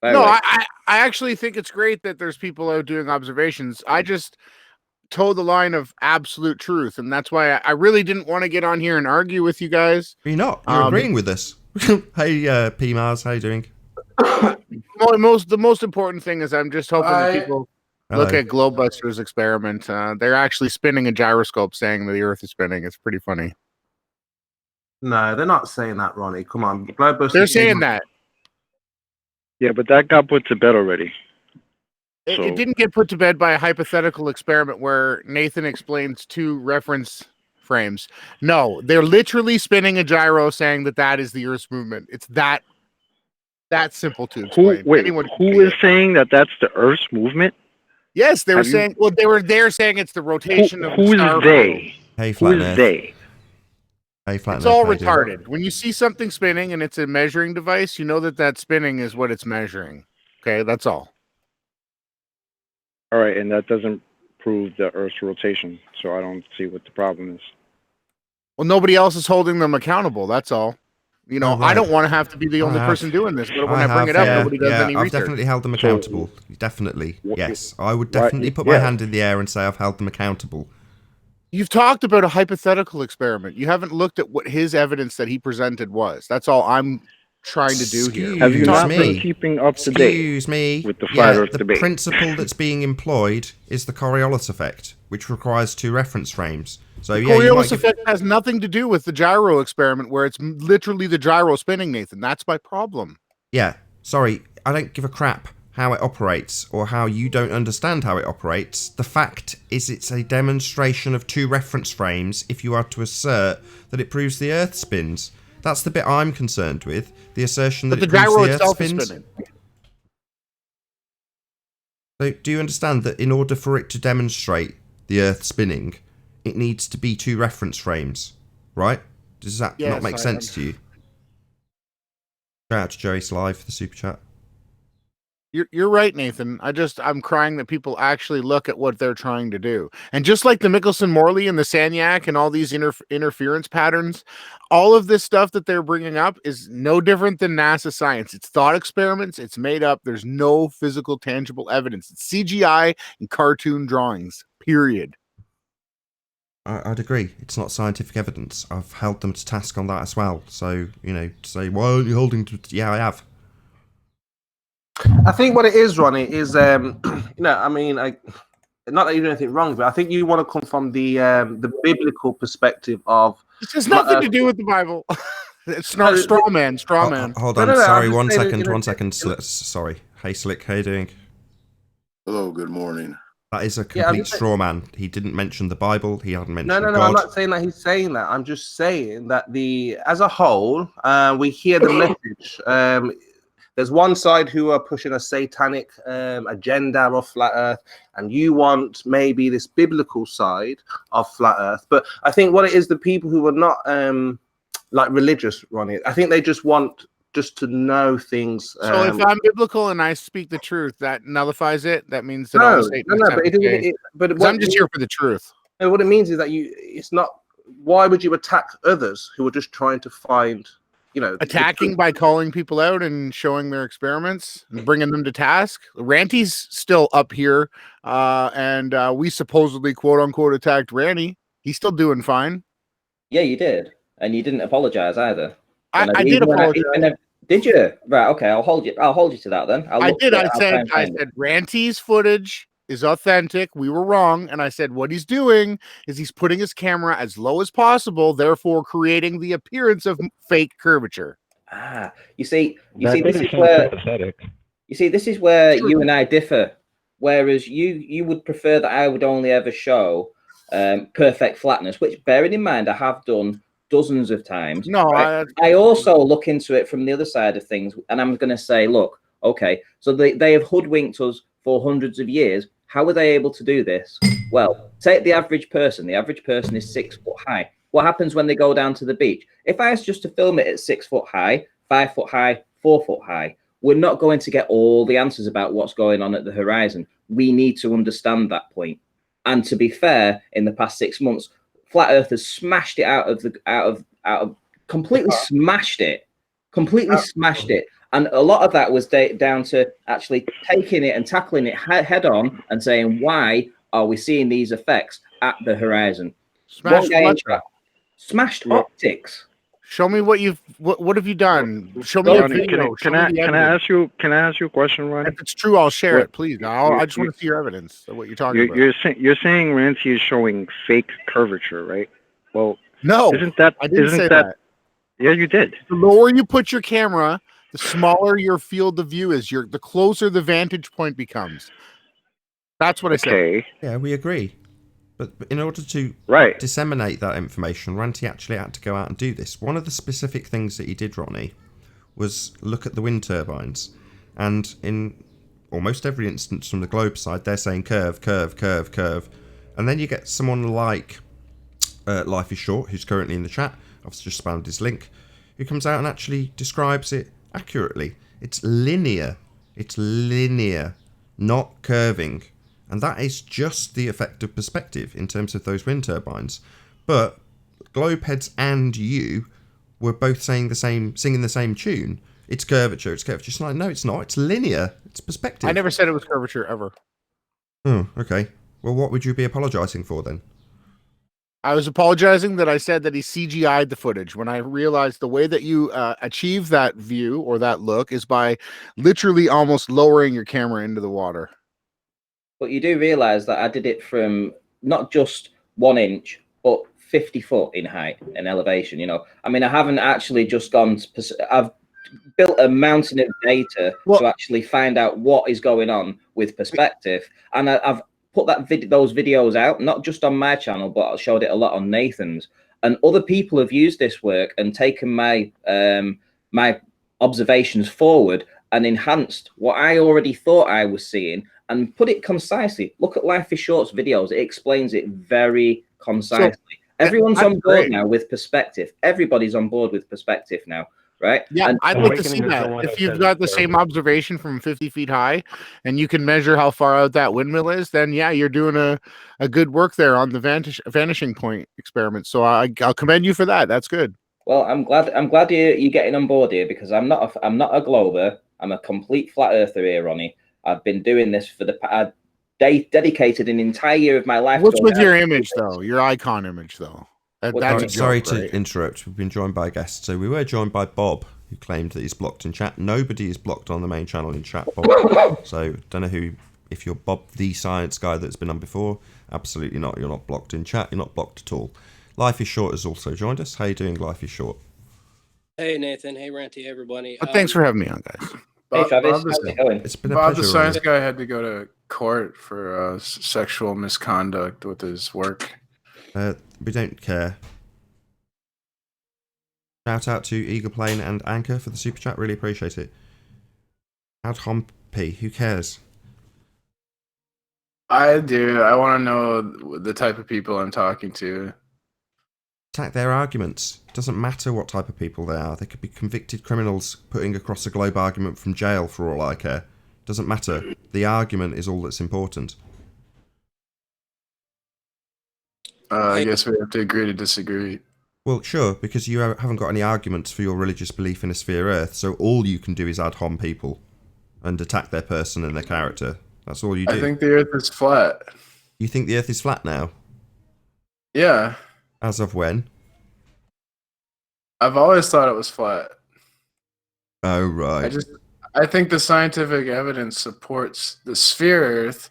S5: I actually think it's great that there's people out doing observations. I just toe the line of absolute truth, and that's why I really didn't want to get on here and argue with you guys.
S2: You're not. You're agreeing with us. Hey, P Mars, how you doing?
S5: The most important thing is I'm just hoping that people look at Ballbusters' experiment. They're actually spinning a gyroscope, saying that the Earth is spinning. It's pretty funny.
S6: No, they're not saying that, Ronnie. Come on, Ballbusters.
S5: They're saying that.
S4: Yeah, but that got put to bed already.
S5: It didn't get put to bed by a hypothetical experiment where Nathan explains 2 reference frames. No, they're literally spinning a gyro, saying that is the Earth's movement. It's that simple to explain.
S4: Who is saying that that's the Earth's movement?
S5: Yes, they were saying. Well, they're saying it's the rotation of.
S4: Who's they?
S2: Hey, Flat Earth.
S4: They?
S2: Hey, Flat
S5: It's all retarded. When you see something spinning and it's a measuring device, you know that spinning is what it's measuring. Okay, that's all.
S4: All right, and that doesn't prove the Earth's rotation, so I don't see what the problem is.
S5: Well, nobody else is holding them accountable. That's all. You know, I don't want to have to be the only person doing this, but when I bring it up, nobody does any research.
S2: I've definitely held them accountable. Definitely, yes. I would definitely put my hand in the air and say I've held them accountable.
S5: You've talked about a hypothetical experiment. You haven't looked at what his evidence that he presented was. That's all I'm trying to do here.
S4: Have you not been keeping up to date with the flat Earth debate?
S2: The principle that's being employed is the Coriolis effect, which requires 2 reference frames. So
S5: the Coriolis effect has nothing to do with the gyro experiment, where it's literally the gyro spinning, Nathan. That's my problem.
S2: Yeah, sorry, I don't give a crap how it operates or how you don't understand how it operates. The fact is it's a demonstration of 2 reference frames if you are to assert that it proves the Earth spins. That's the bit I'm concerned with, the assertion that it proves the Earth spins. So do you understand that in order for it to demonstrate the Earth spinning, it needs to be 2 reference frames, right? Does that not make sense to you? Shout out to Joey Sly for the super chat.
S5: You're right, Nathan. I'm crying that people actually look at what they're trying to do. And just like the Michelson-Morley and the Sagnac and all these interference patterns, all of this stuff that they're bringing up is no different than NASA science. It's thought experiments. It's made up. There's no physical, tangible evidence. It's CGI and cartoon drawings, period.
S2: I'd agree. It's not scientific evidence. I've held them to task on that as well. So, to say, why aren't you holding to... Yeah, I have.
S6: I think what it is, Ronnie, is not that you do anything wrong, but I think you want to come from the biblical perspective of.
S5: This has nothing to do with the Bible. It's not straw man.
S2: Hold on, sorry, one second. Sorry, hey Slick, how you doing?
S7: Hello, good morning.
S2: That is a complete straw man. He didn't mention the Bible. He hadn't mentioned
S6: No.
S2: God.
S6: I'm not saying that he's saying that. I'm just saying that as a whole, we hear the message. There's one side who are pushing a satanic agenda of flat Earth, and you want maybe this biblical side of flat Earth. But I think what it is, the people who are not like religious, Ronnie, I think they just want to know things.
S5: So if I'm biblical and I speak the truth, that nullifies it. That means that
S6: no, but
S5: I'm just here for the truth.
S6: No, what it means is that it's not. Why would you attack others who are just trying to find?
S5: Attacking by calling people out and showing their experiments and bringing them to task. Ranty's still up here, and we supposedly quote unquote attacked Ranty. He's still doing fine.
S3: Yeah, you did, and you didn't apologize either.
S5: I did apologize.
S3: Did you? Right. Okay. I'll hold you to that then.
S5: I said Ranty's footage is authentic. We were wrong. And I said, what he's doing is he's putting his camera as low as possible, therefore creating the appearance of fake curvature.
S3: You see, this is where you and I differ. Whereas you would prefer that I would only ever show perfect flatness, which, bearing in mind, I have done dozens of times.
S5: No,
S3: right? I also look into it from the other side of things, and I'm going to say, look, okay, so they have hoodwinked us for hundreds of years. How are they able to do this? Well, take the average person. The average person is 6 foot high. What happens when they go down to the beach? If I was just to film it at 6 foot high, 5 foot high, 4 foot high, we're not going to get all the answers about what's going on at the horizon. We need to understand that point. And to be fair, in the past 6 months, Flat Earth has smashed it completely smashed it. And a lot of that was down to actually taking it and tackling it head on and saying, why are we seeing these effects at the horizon? Smashed optics.
S5: Show me what have you done? Show me a video.
S4: Can I ask you a question, Ronnie?
S5: If it's true, I'll share it, please. I just want to see your evidence of what you're talking about.
S4: You're saying Ranty is showing fake curvature, right? Well,
S5: no, I didn't say that.
S4: Yeah, you did.
S5: The lower you put your camera, the smaller your field of view is. The closer the vantage point becomes. That's what I said.
S2: Yeah, we agree. But in order to disseminate that information, Ranty actually had to go out and do this. One of the specific things that he did, Ronnie, was look at the wind turbines. And in almost every instance from the globe side, they're saying curve, curve, curve, curve. And then you get someone like Life is Short, who's currently in the chat. I've just spammed his link, who comes out and actually describes it accurately. It's linear. It's linear, not curving. And that is just the effect of perspective in terms of those wind turbines. But Globeheads and you were both singing the same tune. It's curvature, it's curvature. It's like, no, it's not. It's linear. It's perspective.
S5: I never said it was curvature ever.
S2: Oh, okay. Well, what would you be apologizing for then?
S5: I was apologizing that I said that he CGI'd the footage when I realized the way that you achieve that view or that look is by literally almost lowering your camera into the water.
S3: But you do realize that I did it from not just 1 inch, but 50 foot in height and elevation. I mean, I haven't actually just gone I've built a mountain of data to actually find out what is going on with perspective. And I've put those videos out, not just on my channel, but I showed it a lot on Nathan's. And other people have used this work and taken my my observations forward and enhanced what I already thought I was seeing and put it concisely. Look at Life is Short's videos. It explains it very concisely. So, everyone's on board now with perspective. Everybody's on board with perspective now, right?
S5: Yeah, I'd like to see that. If you've got the same observation from 50 feet high and you can measure how far out that windmill is, then yeah, you're doing a good work there on the vanishing point experiment. So I'll commend you for that. That's good.
S3: Well, I'm glad you're getting on board here, because I'm not a glober. I'm a complete flat earther here, Ronnie. I've been doing this for I've dedicated an entire year of my life.
S5: What's with your image, though? Your icon image, though?
S2: Sorry to interrupt. We've been joined by a guest. So we were joined by Bob, who claimed that he's blocked in chat. Nobody is blocked on the main channel in chat, Bob. So don't know if you're Bob the science guy that's been on before. Absolutely not. You're not blocked in chat. You're not blocked at all. Life is Short has also joined us. How you doing, Life is Short?
S7: Hey, Nathan. Hey, Ranty. Hey, everybody.
S5: Thanks for having me on, guys.
S3: Hey Travis,
S7: Bob,
S3: how's it going?
S2: It's been a
S7: Bob, the
S2: pleasure.
S7: science
S2: Ronnie.
S7: guy, had to go to court for sexual misconduct with his work.
S2: We don't care. Shout out to Eagle Plane and Anchor for the super chat. Really appreciate it. Ad Hompy, who cares?
S7: I do. I want to know the type of people I'm talking to.
S2: Attack their arguments. Doesn't matter what type of people they are. They could be convicted criminals putting across a globe argument from jail for all I care. Doesn't matter. The argument is all that's important.
S7: I guess we have to agree to disagree.
S2: Well, sure, because you haven't got any arguments for your religious belief in a sphere Earth, so all you can do is ad hom people and attack their person and their character. That's all you do.
S7: I think the Earth is flat.
S2: You think the Earth is flat now?
S7: Yeah.
S2: As of when?
S7: I've always thought it was flat.
S2: Oh, right.
S7: I think the scientific evidence supports the sphere Earth,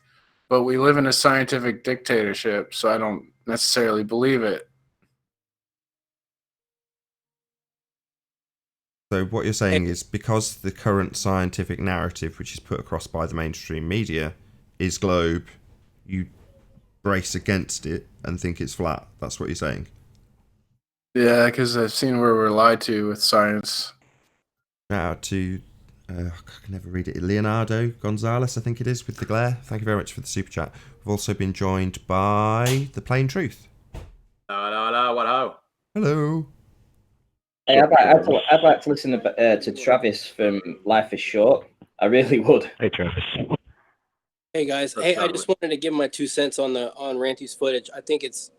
S7: but we live in a scientific dictatorship, so I don't necessarily believe it.
S2: So what you're saying is because the current scientific narrative, which is put across by the mainstream media, is globe, you brace against it and think it's flat. That's what you're saying?
S7: Yeah, because I've seen where we're lied to with science.
S2: Shout out to, I can never read it, Leonardo Gonzalez, I think it is, with the glare. Thank you very much for the super chat. We've also been joined by The Plain Truth.
S8: What ho?
S2: Hello.
S3: Hey, I'd like to listen to Travis from Life is Short. I really would.
S4: Hey, Travis.
S8: Hey guys. Hey, I just wanted to give my 2 cents on Ranty's footage. I think it's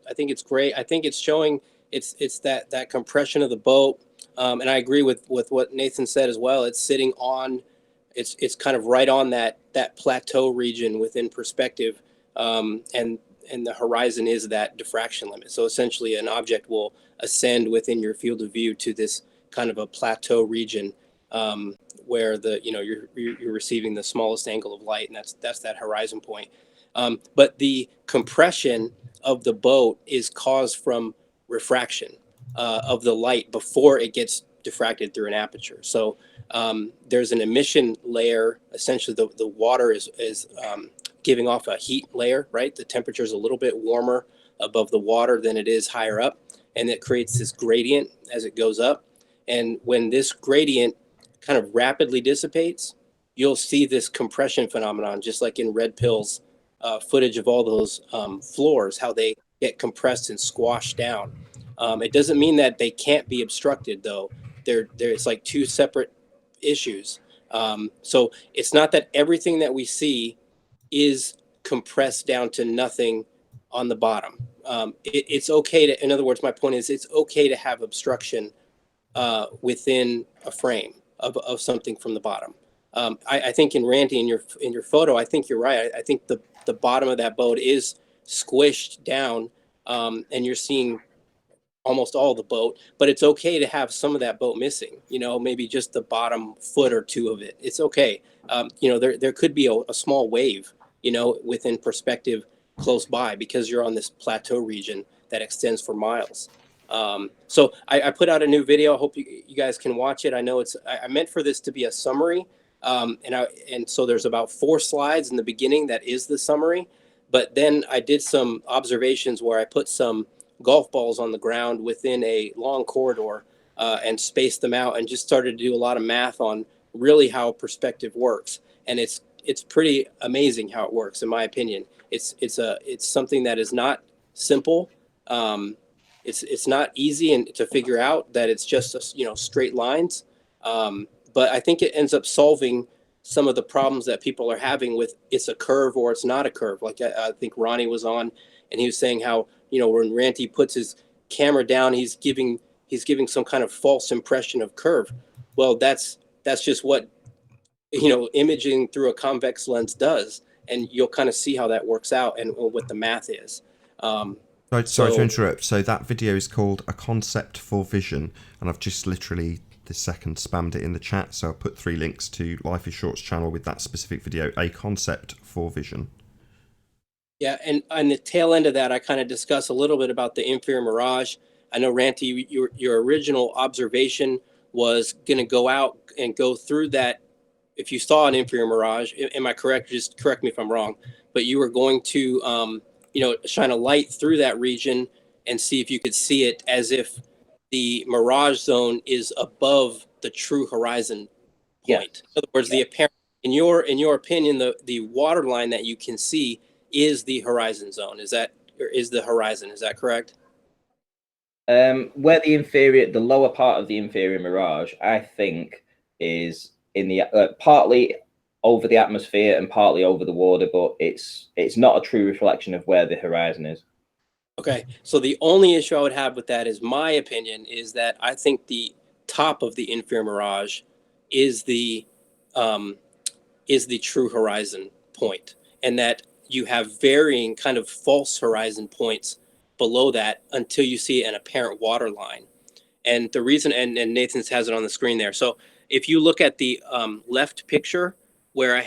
S8: great. I think it's showing it's that compression of the boat. And I agree with what Nathan said as well. It's sitting on it's kind of right on that plateau region within perspective. And the horizon is that diffraction limit. So essentially an object will ascend within your field of view to this kind of a plateau region where you're receiving the smallest angle of light, and that's that horizon point. But the compression of the boat is caused from refraction of the light before it gets diffracted through an aperture. So there's an emission layer. Essentially, the water is giving off a heat layer, right? The temperature is a little bit warmer above the water than it is higher up, and it creates this gradient as it goes up. And when this gradient kind of rapidly dissipates, you'll see this compression phenomenon, just like in Red Pill's footage of all those floors, how they get compressed and squashed down. It doesn't mean that they can't be obstructed, though. It's like two separate issues. So it's not that everything that we see is compressed down to nothing on the bottom. It's okay to, in other words, my point is it's okay to have obstruction within a frame of something from the bottom. I think in Randy, in your photo, I think you're right. I think the bottom of that boat is squished down, and you're seeing almost all the boat, but it's okay to have some of that boat missing, maybe just the bottom foot or two of it. It's okay. There could be a small wave, within perspective close by because you're on this plateau region that extends for miles. So I put out a new video. I hope you guys can watch it. I know I meant for this to be a summary. And so there's about 4 slides in the beginning that is the summary, but then I did some observations where I put some golf balls on the ground within a long corridor and spaced them out and just started to do a lot of math on really how perspective works. And it's pretty amazing how it works, in my opinion. It's something that is not simple. It's not easy to figure out that it's just straight lines. But I think it ends up solving some of the problems that people are having with it's a curve or it's not a curve. Like I think Ronnie was on, and he was saying how when Ranty puts his camera down, he's giving some kind of false impression of curve. Well, that's just what imaging through a convex lens does, and you'll kind of see how that works out and what the math is.
S2: Sorry to interrupt. So that video is called A Concept for Vision, and I've just literally this second spammed it in the chat, so I'll put 3 links to Life is Short's channel with that specific video, A Concept for Vision.
S8: Yeah, and on the tail end of that, I kind of discuss a little bit about the inferior mirage. I know, Ranty, your original observation was going to go out and go through that if you saw an inferior mirage, am I correct? Just correct me if I'm wrong, but you were going to, shine a light through that region and see if you could see it as if the mirage zone is above the true horizon point. In other words, the apparent, in your opinion, the water line that you can see is the horizon zone. Is the horizon? Is that correct?
S3: Where the lower part of the inferior mirage, I think, is in the partly over the atmosphere and partly over the water, but it's not a true reflection of where the horizon is.
S8: Okay, so the only issue I would have with that is my opinion is that I think the top of the inferior mirage is the true horizon point, and that you have varying kind of false horizon points below that until you see an apparent water line. And the reason, and Nathan has it on the screen there. So if you look at the left picture where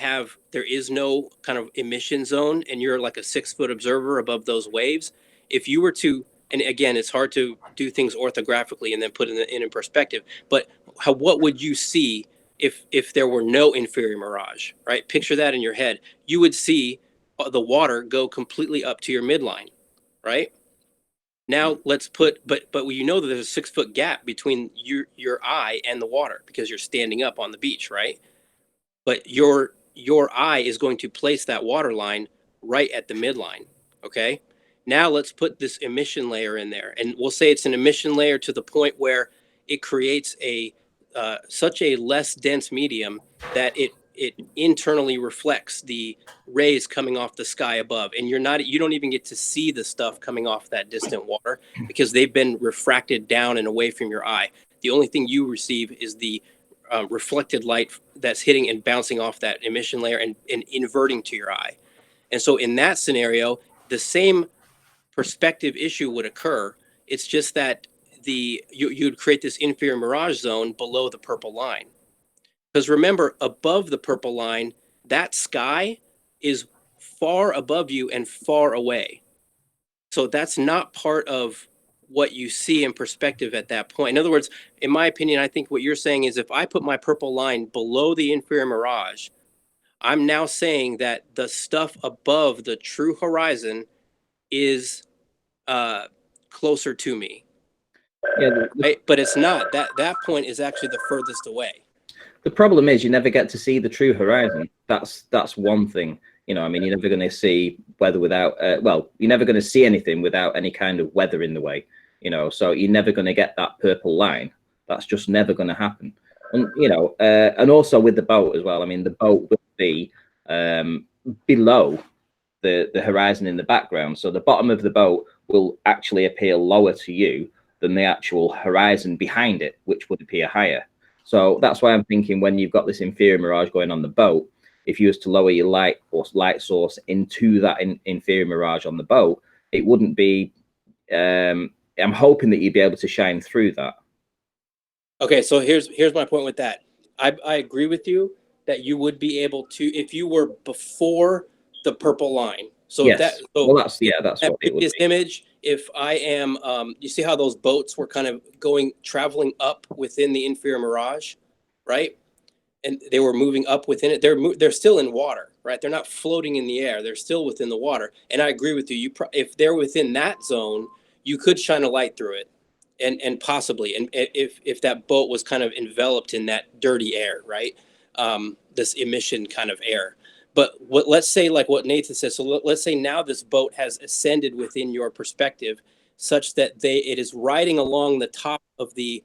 S8: there is no kind of emission zone and you're like a 6-foot observer above those waves, if you were to, and again, it's hard to do things orthographically and then put it in perspective, but what would you see if there were no inferior mirage, right? Picture that in your head. You would see the water go completely up to your midline, right? Now let's put, but you know that there's a 6-foot gap between your eye and the water because you're standing up on the beach, right? But your eye is going to place that water line right at the midline, okay? Now let's put this emission layer in there, and we'll say it's an emission layer to the point where it creates such a less dense medium that it internally reflects the rays coming off the sky above, and you don't even get to see the stuff coming off that distant water because they've been refracted down and away from your eye. The only thing you receive is the reflected light that's hitting and bouncing off that emission layer and inverting to your eye. And so in that scenario, the same perspective issue would occur. It's just that you'd create this inferior mirage zone below the purple line. Because remember, above the purple line, that sky is far above you and far away. So that's not part of what you see in perspective at that point. In other words, in my opinion, I think what you're saying is if I put my purple line below the inferior mirage, I'm now saying that the stuff above the true horizon is closer to me.
S3: Yeah,
S8: right? But it's not. That point is actually the furthest away.
S3: the problem is you never get to see the true horizon. That's one thing. You know, I mean, you're never going to see weather without, you're never going to see anything without any kind of weather in the way, you know, so you're never going to get that purple line. That's just never going to happen. And, you know, and also with the boat as well, I mean, the boat will be below the horizon in the background. So the bottom of the boat will actually appear lower to you than the actual horizon behind it, which would appear higher. So that's why I'm thinking when you've got this inferior mirage going on the boat, if you was to lower your light or light source into that inferior mirage on the boat, it wouldn't be, I'm hoping that you'd be able to shine through that.
S8: Okay, so here's my point with that. I agree with you that you would be able to, if you were before the purple line. So
S3: yes.
S8: that's
S3: what it would be.
S8: Image, if I am, you see how those boats were kind of traveling up within the inferior mirage, right? And they were moving up within it. They're still in water, right? They're not floating in the air. They're still within the water. And I agree with you. If they're within that zone, you could shine a light through it, and possibly, and if that boat was kind of enveloped in that dirty air, right? This emission kind of air. But let's say, like what Nathan said. So let's say now this boat has ascended within your perspective, such that it is riding along the top of the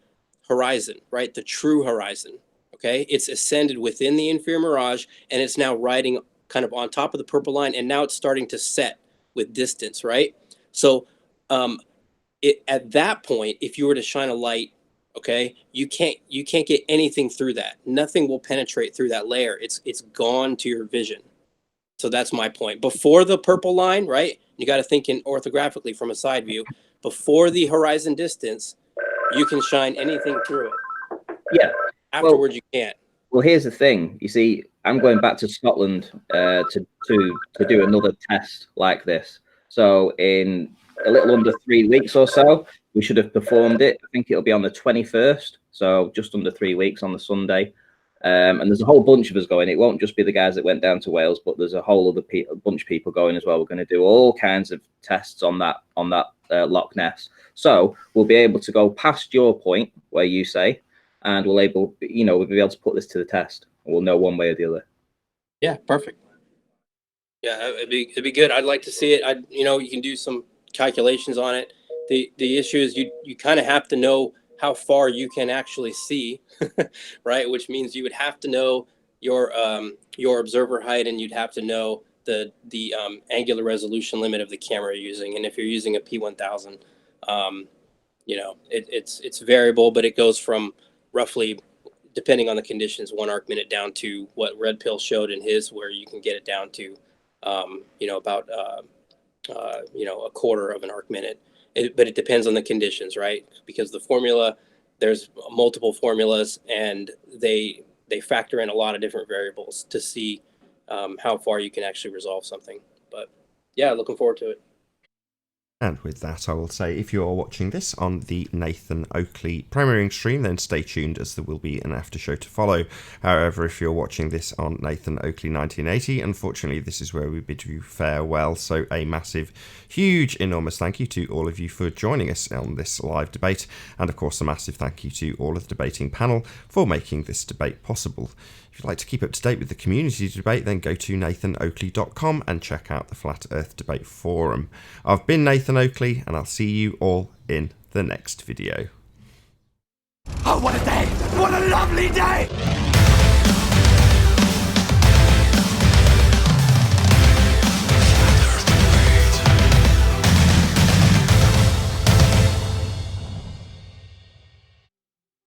S8: horizon, right? The true horizon. Okay, it's ascended within the inferior mirage, and it's now riding kind of on top of the purple line, and now it's starting to set with distance, right? So at that point, if you were to shine a light, okay, you can't get anything through that. Nothing will penetrate through that layer. It's gone to your vision. So that's my point. Before the purple line, right? You got to think in orthographically from a side view. Before the horizon distance, you can shine anything through it.
S3: Yeah.
S8: Afterwards, you can't.
S3: Well, here's the thing. You see, I'm going back to Scotland to do another test like this. So in a little under 3 weeks or so, we should have performed it. I think it'll be on the 21st. So just under 3 weeks on the Sunday. And there's a whole bunch of us going. It won't just be the guys that went down to Wales, but there's a whole other bunch of people going as well. We're going to do all kinds of tests on that Loch Ness. So we'll be able to go past your point where you say, and we'll be able to put this to the test. We'll know one way or the other.
S8: Yeah, perfect. Yeah, it'd be good. I'd like to see it. You can do some calculations on it. The issue is you kind of have to know how far you can actually see, right? Which means you would have to know your observer height, and you'd have to know the angular resolution limit of the camera you're using. And if you're using a P1000, it's variable, but it goes from roughly, depending on the conditions, 1 arc minute down to what Red Pill showed in his, where you can get it down to about a quarter of an arc minute. But it depends on the conditions, right? Because the formula, there's multiple formulas, and they factor in a lot of different variables to see how far you can actually resolve something. But yeah, looking forward to it.
S2: And with that, I will say, if you are watching this on the Nathan Oakley premiering stream, then stay tuned, as there will be an after show to follow. However, if you're watching this on Nathan Oakley 1980, unfortunately, this is where we bid you farewell. So a massive, huge, enormous thank you to all of you for joining us on this live debate. And of course, a massive thank you to all of the debating panel for making this debate possible. If you'd like to keep up to date with the community debate, then go to nathanoakley.com and check out the Flat Earth Debate Forum. I've been Nathan Oakley, and I'll see you all in the next video.
S1: Oh, what a day! What a lovely day!